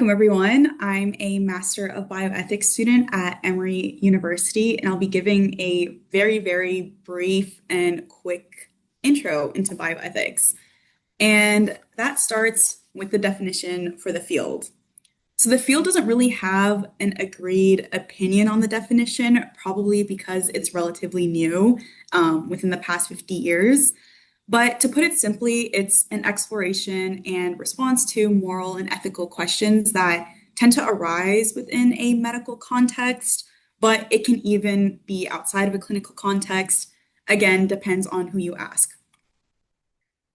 Assalamualaikum, everyone. I'm a Master of Bioethics student at Emory University, and I'll be giving a very, very brief and quick intro into bioethics. And that starts with the definition for the field. So the field doesn't really have an agreed opinion on the definition, probably because it's relatively new within the past 50 years. But to put it simply, it's an exploration and response to moral and ethical questions that tend to arise within a medical context, but it can even be outside of a clinical context. Again, depends on who you ask.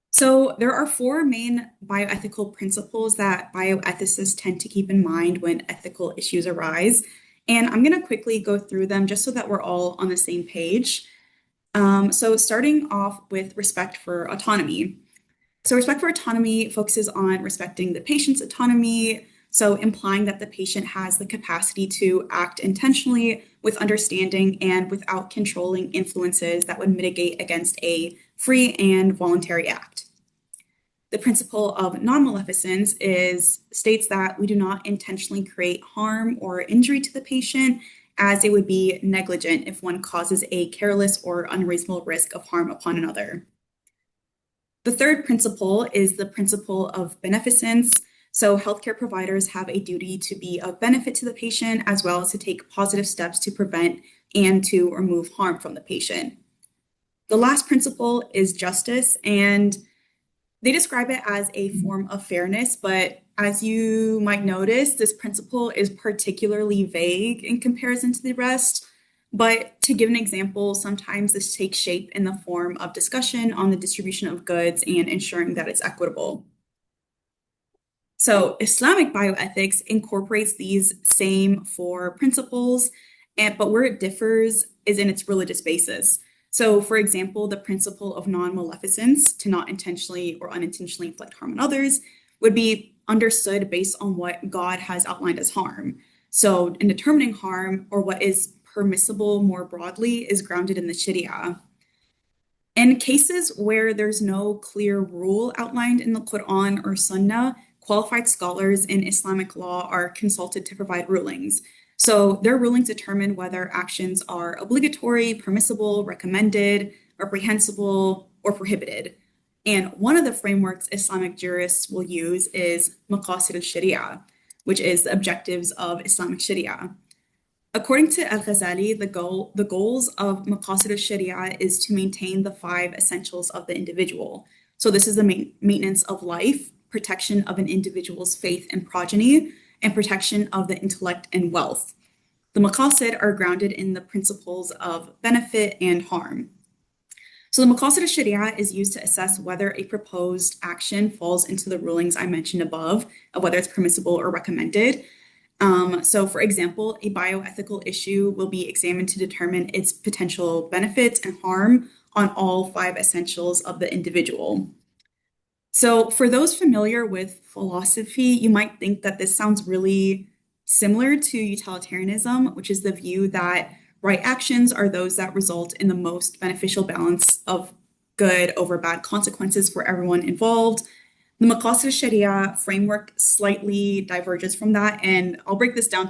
So there are four main bioethical principles that bioethicists tend to keep in mind when ethical issues arise. And I'm going to quickly go through them just so that we're all on the same page. So starting off with respect for autonomy. So respect for autonomy focuses on respecting the patient's autonomy, so implying that the patient has the capacity to act intentionally with understanding and without controlling influences that would mitigate against a free and voluntary act. The principle of non-maleficence states that we do not intentionally create harm or injury to the patient, as it would be negligent if one causes a careless or unreasonable risk of harm upon another. The third principle is the principle of beneficence. So healthcare providers have a duty to be of benefit to the patient, as well as to take positive steps to prevent and to remove harm from the patient. The last principle is justice, and they describe it as a form of fairness, but as you might notice, this principle is particularly vague in comparison to the rest. But to give an example, sometimes this takes shape in the form of discussion on the distribution of goods and ensuring that it's equitable. So Islamic bioethics incorporates these same four principles, but where it differs is in its religious basis. So, for example, the principle of non-maleficence, to not intentionally or unintentionally inflict harm on others, would be understood based on what God has outlined as harm. So, in determining harm or what is permissible more broadly is grounded in the Sharia. In cases where there's no clear rule outlined in the Quran or Sunnah, qualified scholars in Islamic law are consulted to provide rulings. So their rulings determine whether actions are obligatory, permissible, recommended, reprehensible, or prohibited. And one of the frameworks Islamic jurists will use is Maqasid al-Sharia, which is the objectives of Islamic Sharia. According to Al-Ghazali, the goals of Maqasid al-Sharia is to maintain the five essentials of the individual. So this is the maintenance of life, protection of an individual's faith and progeny, and protection of the intellect and wealth. The maqasid are grounded in the principles of benefit and harm. So the maqasid of Sharia is used to assess whether a proposed action falls into the rulings I mentioned above, of whether it's permissible or recommended. So for example, a bioethical issue will be examined to determine its potential benefits and harm on all five essentials of the individual. So for those familiar with philosophy, you might think that this sounds really similar to utilitarianism, which is the view that right actions are those that result in the most beneficial balance of good over bad consequences for everyone involved. The Maqasid Sharia framework slightly diverges from that, and I'll break this down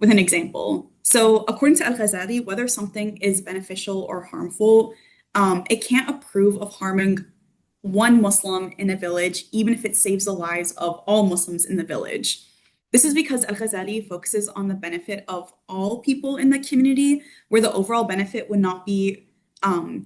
with an example. So according to Al-Ghazali, whether something is beneficial or harmful, it can't approve of harming one Muslim in a village, even if it saves the lives of all Muslims in the village. This is because Al-Ghazali focuses on the benefit of all people in the community, where the overall benefit would not be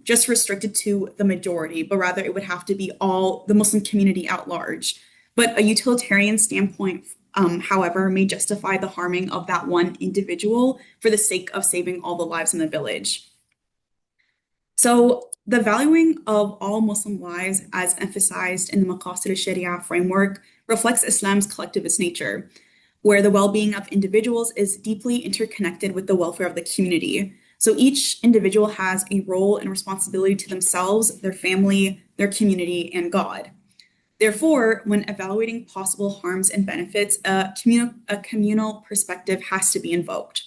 just restricted to the majority, but rather it would have to be all the Muslim community at large. But a utilitarian standpoint, however, may justify the harming of that one individual for the sake of saving all the lives in the village. So the valuing of all Muslim lives, as emphasized in the Maqasid al-Sharia framework, reflects Islam's collectivist nature, where the well-being of individuals is deeply interconnected with the welfare of the community. So each individual has a role and responsibility to themselves, their family, their community, and God. Therefore, when evaluating possible harms and benefits, a communal perspective has to be invoked.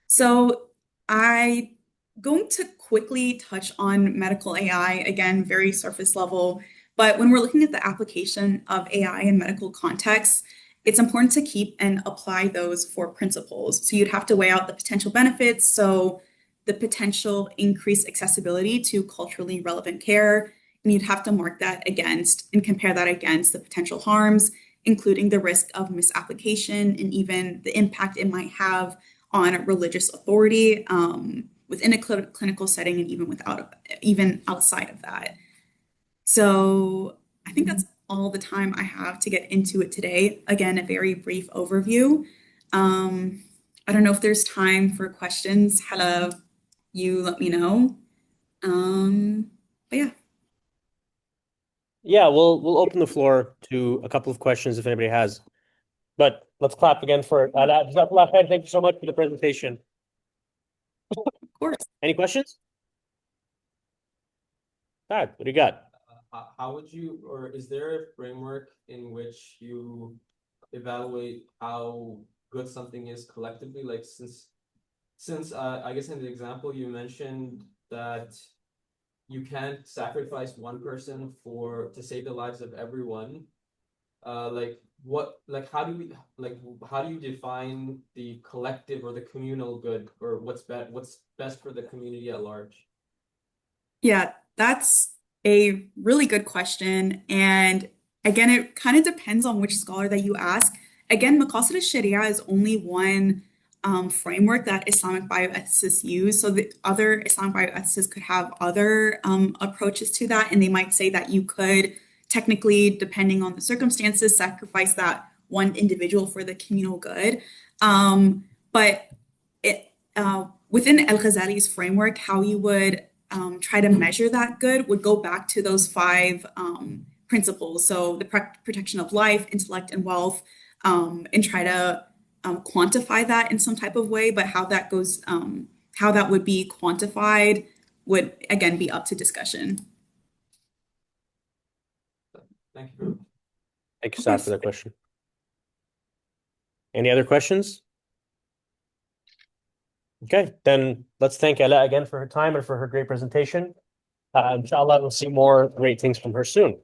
So I'm going to quickly touch on medical AI, again, very surface level, But when we're looking at the application of AI in medical contexts, it's important to keep and apply those four principles. So you'd have to weigh out the potential benefits. So the potential increased accessibility to culturally relevant care, and you'd have to mark that against and compare that against the potential harms, including the risk of misapplication and even the impact it might have on religious authority within a clinical setting and even outside of that. So I think that's all the time I have to get into it today. Again, a very brief overview. Um, I don't know if there's time for questions. Hello, you let me know. But yeah, Yeah, we'll open the floor to a couple of questions if anybody has. But let's clap again for Alaa. Jazakallah khair. Thank you so much for the presentation. of course. Any questions? What do you got? How would you, or is there a framework in which you evaluate how good something is collectively? Like since I guess in the example you mentioned that you can't sacrifice one person to save the lives of everyone. Like how do you define the collective or the communal good, or what's best for the community at large? Yeah, that's a really good question. And again, it kind of depends on which scholar that you ask. Again, Maqasid al-Sharia is only one framework that Islamic bioethicists use. So the other Islamic bioethicists could have other approaches to that, and they might say that you could technically, depending on the circumstances, sacrifice that one individual for the communal good. But it within Al-Ghazali's framework, how you would try to measure that good would go back to those five principles. So the protection of life, intellect, and wealth, and try to quantify that in some type of way. But how that would be quantified would again be up to discussion. Thank you. Thank you, Saad, for that question. Any other questions? Okay, then let's thank Alaa again for her time and for her great presentation. Inshallah, we'll see more great things from her soon.